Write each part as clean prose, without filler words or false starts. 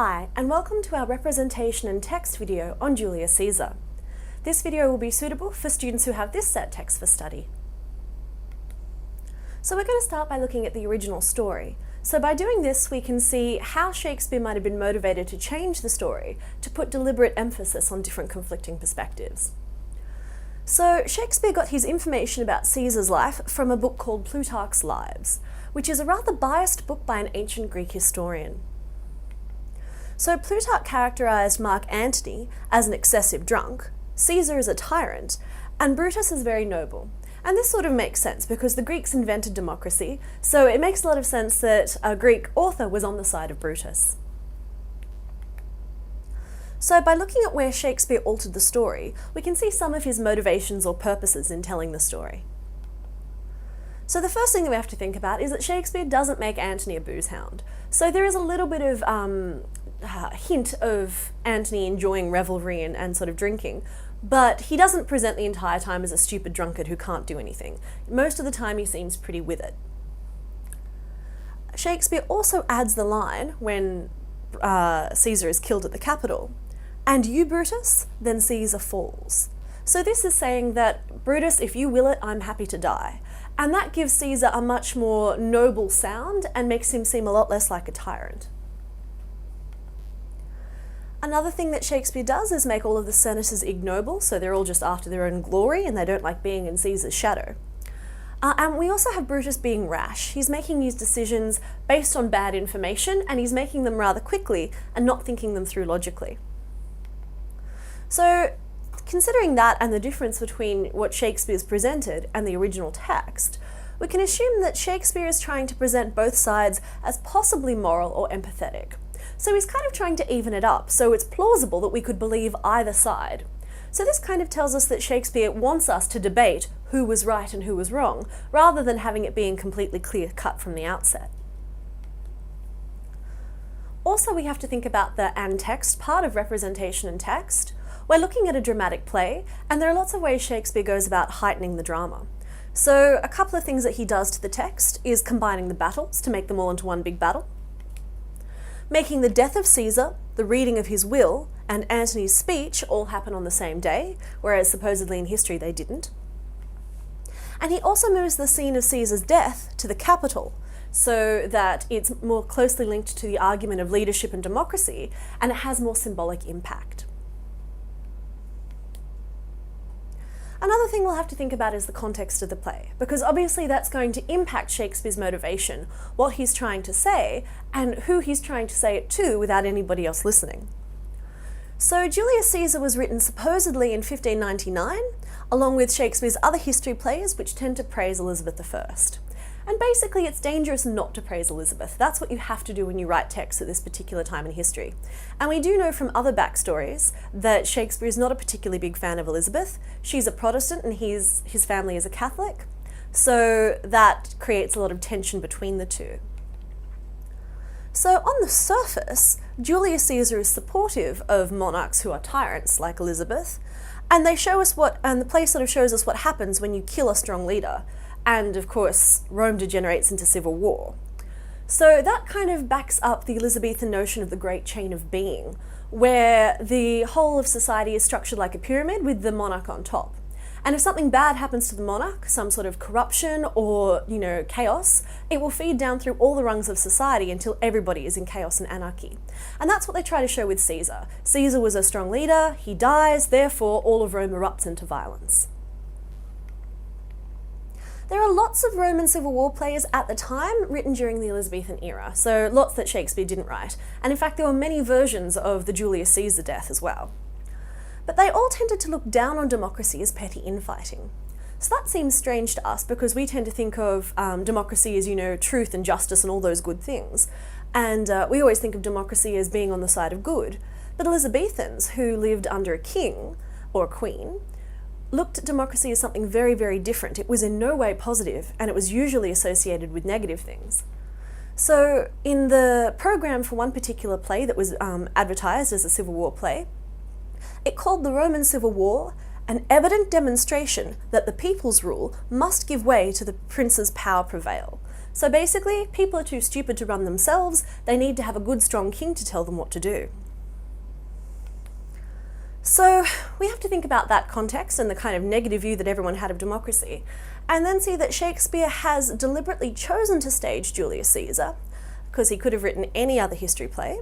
Hi, and welcome to our representation and text video on Julius Caesar. This video will be suitable for students who have this set text for study. So we're going to start by looking at the original story. So by doing this, we can see how Shakespeare might have been motivated to change the story to put deliberate emphasis on different conflicting perspectives. So Shakespeare got his information about Caesar's life from a book called Plutarch's Lives, which is a rather biased book by an ancient Greek historian. So Plutarch characterised Marc Antony as an excessive drunk, Caesar as a tyrant, and Brutus as very noble. And this sort of makes sense because the Greeks invented democracy, so it makes a lot of sense that a Greek author was on the side of Brutus. So by looking at where Shakespeare altered the story, we can see some of his motivations or purposes in telling the story. So the first thing that we have to think about is that Shakespeare doesn't make Antony a boozehound. So there is a little bit of hint of Antony enjoying revelry and sort of drinking, but he doesn't present the entire time as a stupid drunkard who can't do anything. Most of the time he seems pretty with it. Shakespeare also adds the line when Caesar is killed at the Capitol, "And you, Brutus, then Caesar falls." So this is saying that, Brutus, if you will it, I'm happy to die. And that gives Caesar a much more noble sound and makes him seem a lot less like a tyrant. Another thing that Shakespeare does is make all of the senators ignoble, so they're all just after their own glory and they don't like being in Caesar's shadow. And we also have Brutus being rash. He's making these decisions based on bad information, and he's making them rather quickly and not thinking them through logically. So, considering that and the difference between what Shakespeare's presented and the original text, we can assume that Shakespeare is trying to present both sides as possibly moral or empathetic. So he's kind of trying to even it up, so it's plausible that we could believe either side. So this kind of tells us that Shakespeare wants us to debate who was right and who was wrong, rather than having it being completely clear-cut from the outset. Also, we have to think about the and text part of representation and text. We're looking at a dramatic play, and there are lots of ways Shakespeare goes about heightening the drama. So a couple of things that he does to the text is combining the battles to make them all into one big battle, making the death of Caesar, the reading of his will, and Antony's speech all happen on the same day, whereas supposedly in history they didn't. And he also moves the scene of Caesar's death to the Capitol, so that it's more closely linked to the argument of leadership and democracy, and it has more symbolic impact. Another thing we'll have to think about is the context of the play, because obviously that's going to impact Shakespeare's motivation, what he's trying to say, and who he's trying to say it to without anybody else listening. So Julius Caesar was written supposedly in 1599, along with Shakespeare's other history plays, which tend to praise Elizabeth I. And basically it's dangerous not to praise Elizabeth. That's what you have to do when you write texts at this particular time in history. And we do know from other backstories that Shakespeare is not a particularly big fan of Elizabeth. She's a Protestant and his family is a Catholic. So that creates a lot of tension between the two. So on the surface, Julius Caesar is supportive of monarchs who are tyrants like Elizabeth, and the play sort of shows us what happens when you kill a strong leader. And of course, Rome degenerates into civil war. So that kind of backs up the Elizabethan notion of the great chain of being, where the whole of society is structured like a pyramid with the monarch on top. And if something bad happens to the monarch, some sort of corruption or, chaos, it will feed down through all the rungs of society until everybody is in chaos and anarchy. And that's what they try to show with Caesar. Caesar was a strong leader, he dies, therefore all of Rome erupts into violence. There are lots of Roman Civil War plays at the time written during the Elizabethan era, so lots that Shakespeare didn't write. And in fact, there were many versions of the Julius Caesar death as well. But they all tended to look down on democracy as petty infighting. So that seems strange to us because we tend to think of democracy as, truth and justice and all those good things. And we always think of democracy as being on the side of good. But Elizabethans, who lived under a king or a queen, looked at democracy as something very, very different. It was in no way positive, and it was usually associated with negative things. So in the program for one particular play that was advertised as a Civil War play, it called the Roman Civil War an evident demonstration that the people's rule must give way to the prince's power prevail. So basically, people are too stupid to run themselves, they need to have a good strong king to tell them what to do. So we have to think about that context and the kind of negative view that everyone had of democracy, and then see that Shakespeare has deliberately chosen to stage Julius Caesar, because he could have written any other history play,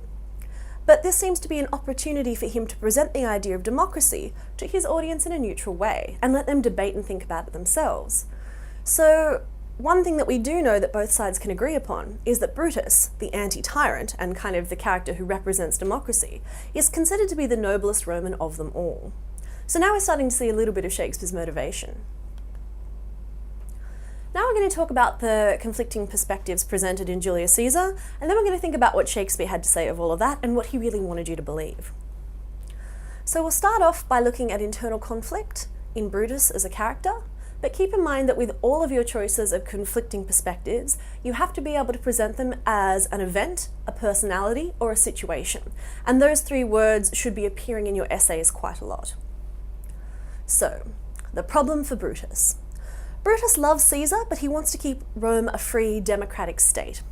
but this seems to be an opportunity for him to present the idea of democracy to his audience in a neutral way, and let them debate and think about it themselves. So one thing that we do know that both sides can agree upon is that Brutus, the anti-tyrant and kind of the character who represents democracy, is considered to be the noblest Roman of them all. So now we're starting to see a little bit of Shakespeare's motivation. Now we're going to talk about the conflicting perspectives presented in Julius Caesar, and then we're going to think about what Shakespeare had to say of all of that and what he really wanted you to believe. So we'll start off by looking at internal conflict in Brutus as a character, but keep in mind that with all of your choices of conflicting perspectives, you have to be able to present them as an event, a personality, or a situation. And those three words should be appearing in your essays quite a lot. So, the problem for Brutus. Brutus loves Caesar, but he wants to keep Rome a free, democratic state.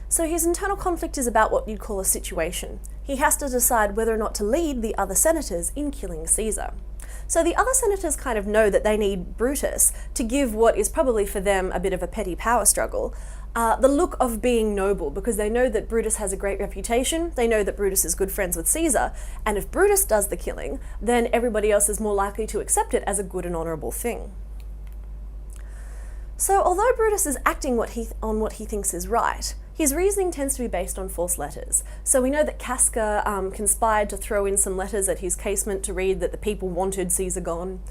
So his internal conflict is about what you'd call a situation. He has to decide whether or not to lead the other senators in killing Caesar. So the other senators kind of know that they need Brutus to give what is probably for them a bit of a petty power struggle, the look of being noble, because they know that Brutus has a great reputation, they know that Brutus is good friends with Caesar, and if Brutus does the killing, then everybody else is more likely to accept it as a good and honourable thing. So although Brutus is acting on what he thinks is right, his reasoning tends to be based on false letters. So we know that Casca conspired to throw in some letters at his casement to read that the people wanted Caesar gone.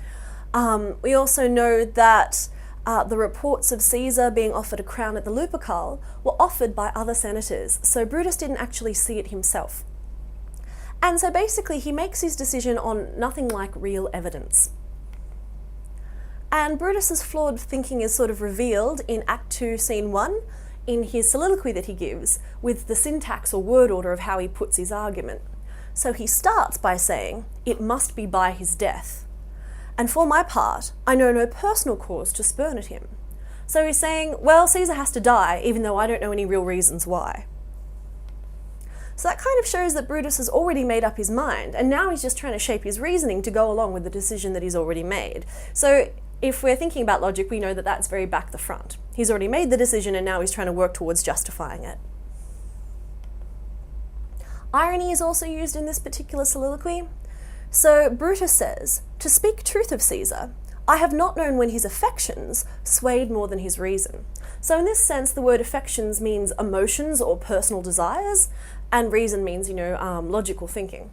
We also know that the reports of Caesar being offered a crown at the Lupercal were offered by other senators, so Brutus didn't actually see it himself. And so basically he makes his decision on nothing like real evidence. And Brutus's flawed thinking is sort of revealed in Act 2, Scene 1, in his soliloquy that he gives, with the syntax or word order of how he puts his argument. So he starts by saying, "It must be by his death. And for my part, I know no personal cause to spurn at him." So he's saying, well, Caesar has to die, even though I don't know any real reasons why. So that kind of shows that Brutus has already made up his mind, and now he's just trying to shape his reasoning to go along with the decision that he's already made. So if we're thinking about logic, we know that that's very back the front. He's already made the decision and now he's trying to work towards justifying it. Irony is also used in this particular soliloquy. So Brutus says, "To speak truth of Caesar, I have not known when his affections swayed more than his reason." So in this sense, the word affections means emotions or personal desires, and reason means, logical thinking.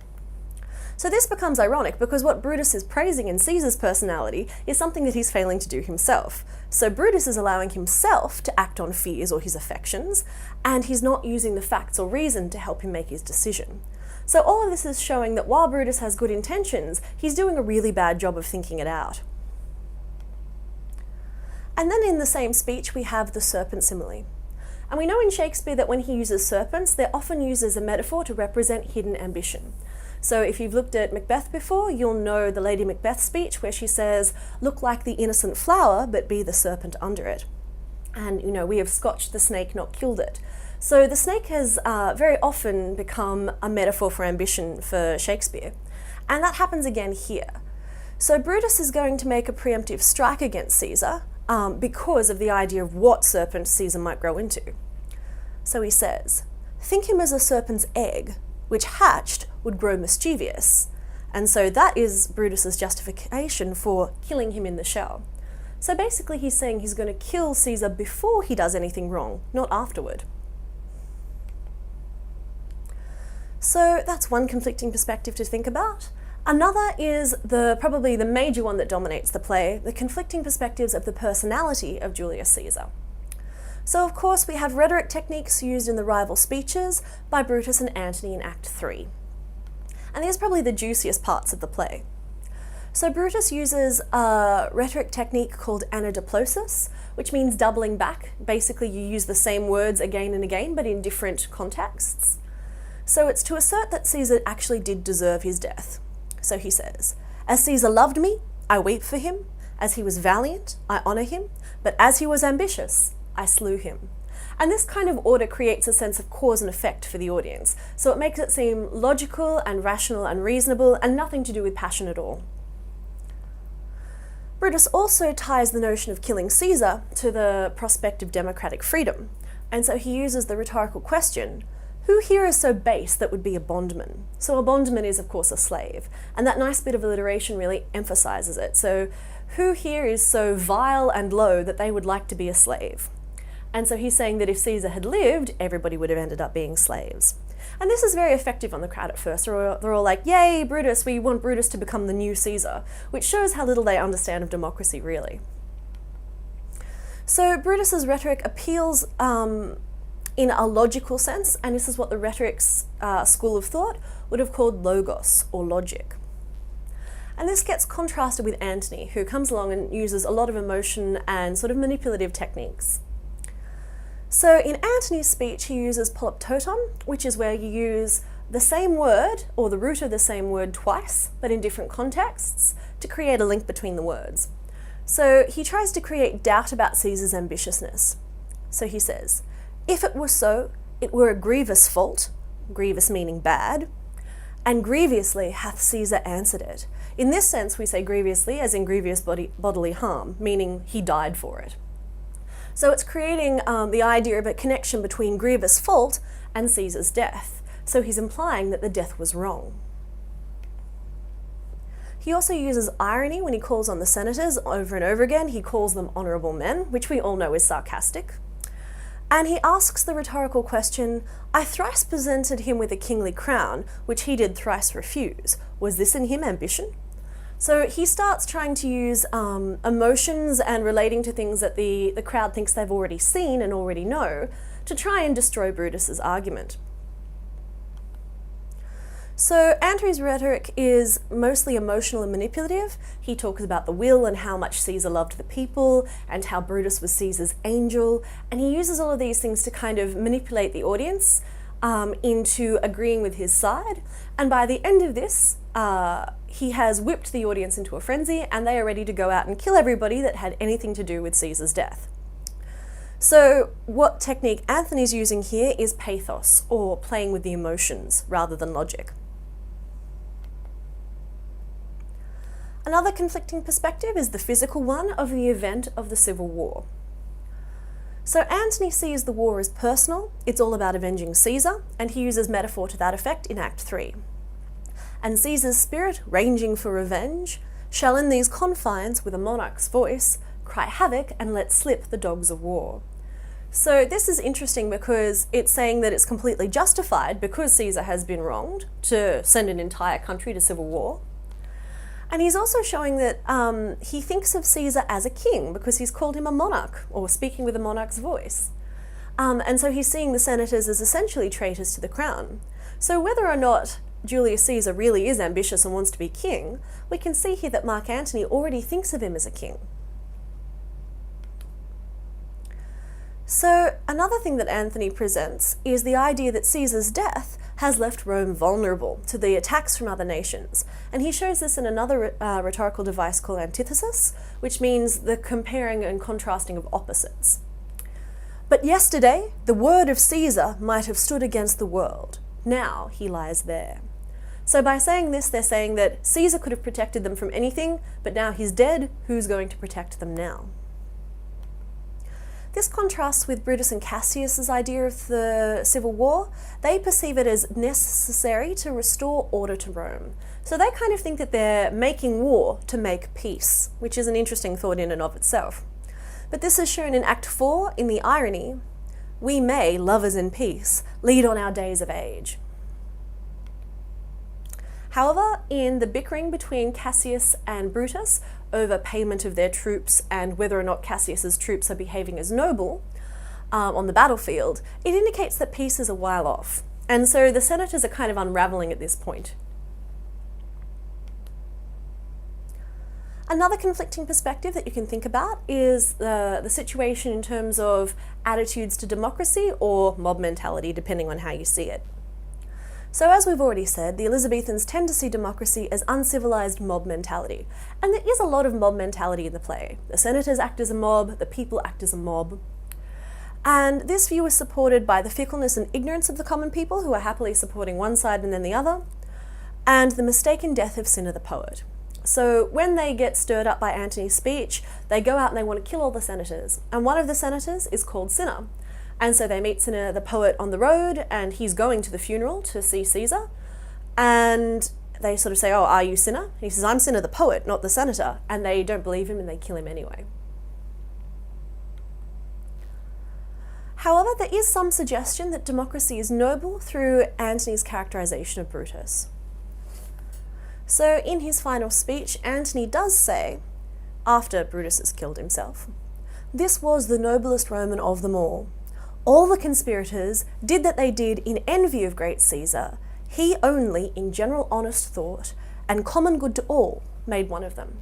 So this becomes ironic because what Brutus is praising in Caesar's personality is something that he's failing to do himself. So Brutus is allowing himself to act on fears or his affections, and he's not using the facts or reason to help him make his decision. So all of this is showing that while Brutus has good intentions, he's doing a really bad job of thinking it out. And then in the same speech we have the serpent simile. And we know in Shakespeare that when he uses serpents, they're often used as a metaphor to represent hidden ambition. So if you've looked at Macbeth before, you'll know the Lady Macbeth speech where she says, "Look like the innocent flower, but be the serpent under it." And, we have scotched the snake, not killed it. So the snake has very often become a metaphor for ambition for Shakespeare. And that happens again here. So Brutus is going to make a preemptive strike against Caesar because of the idea of what serpent Caesar might grow into. So he says, "Think him as a serpent's egg, which hatched would grow mischievous." And so that is Brutus's justification for killing him in the shell. So basically he's saying he's going to kill Caesar before he does anything wrong, not afterward. So that's one conflicting perspective to think about. Another is probably the major one that dominates the play, the conflicting perspectives of the personality of Julius Caesar. So of course we have rhetoric techniques used in the rival speeches by Brutus and Antony in Act 3. And these are probably the juiciest parts of the play. So Brutus uses a rhetoric technique called anadiplosis, which means doubling back. Basically you use the same words again and again, but in different contexts. So it's to assert that Caesar actually did deserve his death. So he says, "As Caesar loved me, I weep for him. As he was valiant, I honour him. But as he was ambitious, I slew him. And this kind of order creates a sense of cause and effect for the audience, so it makes it seem logical and rational and reasonable and nothing to do with passion at all. Brutus also ties the notion of killing Caesar to the prospect of democratic freedom, and so he uses the rhetorical question, who here is so base that would be a bondman? So a bondman is, of course, a slave, and that nice bit of alliteration really emphasizes it. So who here is so vile and low that they would like to be a slave? And so he's saying that if Caesar had lived, everybody would have ended up being slaves. And this is very effective on the crowd at first. They're all like, yay, Brutus, we want Brutus to become the new Caesar, which shows how little they understand of democracy, really. So Brutus's rhetoric appeals in a logical sense, and this is what the rhetoric's school of thought would have called logos, or logic. And this gets contrasted with Antony, who comes along and uses a lot of emotion and sort of manipulative techniques. So in Antony's speech, he uses polyptoton, which is where you use the same word, or the root of the same word twice, but in different contexts, to create a link between the words. So he tries to create doubt about Caesar's ambitiousness. So he says, if it were so, it were a grievous fault, grievous meaning bad, and grievously hath Caesar answered it. In this sense, we say grievously as in grievous bodily harm, meaning he died for it. So it's creating the idea of a connection between grievous fault and Caesar's death. So he's implying that the death was wrong. He also uses irony when he calls on the senators over and over again. He calls them honourable men, which we all know is sarcastic. And he asks the rhetorical question, I thrice presented him with a kingly crown, which he did thrice refuse. Was this in him ambition? So he starts trying to use emotions and relating to things that the crowd thinks they've already seen and already know to try and destroy Brutus's argument. So Antony's rhetoric is mostly emotional and manipulative. He talks about the will and how much Caesar loved the people and how Brutus was Caesar's angel, and he uses all of these things to kind of manipulate the audience into agreeing with his side. And by the end of this, he has whipped the audience into a frenzy and they are ready to go out and kill everybody that had anything to do with Caesar's death. So what technique Antony's using here is pathos, or playing with the emotions rather than logic. Another conflicting perspective is the physical one of the event of the Civil War. So Antony sees the war as personal, it's all about avenging Caesar, and he uses metaphor to that effect in Act 3. And Caesar's spirit, ranging for revenge, shall in these confines, with a monarch's voice, cry havoc and let slip the dogs of war. So this is interesting because it's saying that it's completely justified, because Caesar has been wronged, to send an entire country to civil war. And he's also showing that he thinks of Caesar as a king because he's called him a monarch, or speaking with a monarch's voice. And so he's seeing the senators as essentially traitors to the crown. So whether or not Julius Caesar really is ambitious and wants to be king, we can see here that Marc Antony already thinks of him as a king. So another thing that Antony presents is the idea that Caesar's death has left Rome vulnerable to the attacks from other nations. And he shows this in another rhetorical device called antithesis, which means the comparing and contrasting of opposites. But yesterday, the word of Caesar might have stood against the world. Now he lies there. So by saying this, they're saying that Caesar could have protected them from anything, but now he's dead, who's going to protect them now? This contrasts with Brutus and Cassius's idea of the civil war. They perceive it as necessary to restore order to Rome. So they kind of think that they're making war to make peace, which is an interesting thought in and of itself. But this is shown in Act 4 in the irony, we may, lovers in peace, lead on our days of age. However, in the bickering between Cassius and Brutus over payment of their troops and whether or not Cassius's troops are behaving as noble on the battlefield, it indicates that peace is a while off. And so the senators are kind of unraveling at this point. Another conflicting perspective that you can think about is the situation in terms of attitudes to democracy or mob mentality, depending on how you see it. So as we've already said, the Elizabethans tend to see democracy as uncivilized mob mentality. And there is a lot of mob mentality in the play. The senators act as a mob, the people act as a mob. And this view is supported by the fickleness and ignorance of the common people, who are happily supporting one side and then the other, and the mistaken death of Cinna the poet. So when they get stirred up by Antony's speech, they go out and they want to kill all the senators. And one of the senators is called Cinna. And so they meet Cinna the poet on the road, and he's going to the funeral to see Caesar. And they sort of say, "Oh, are you Cinna?" And he says, "I'm Cinna the poet, not the senator." And they don't believe him and they kill him anyway. However, there is some suggestion that democracy is noble through Antony's characterization of Brutus. So in his final speech, Antony does say, after Brutus has killed himself, "This was the noblest Roman of them all. All the conspirators did that they did in envy of great Caesar. He only, in general honest thought, and common good to all, made one of them."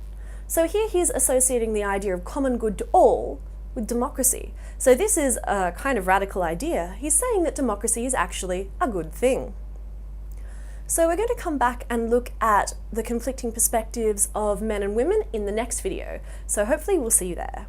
So here he's associating the idea of common good to all with democracy. So this is a kind of radical idea. He's saying that democracy is actually a good thing. So we're going to come back and look at the conflicting perspectives of men and women in the next video. So hopefully we'll see you there.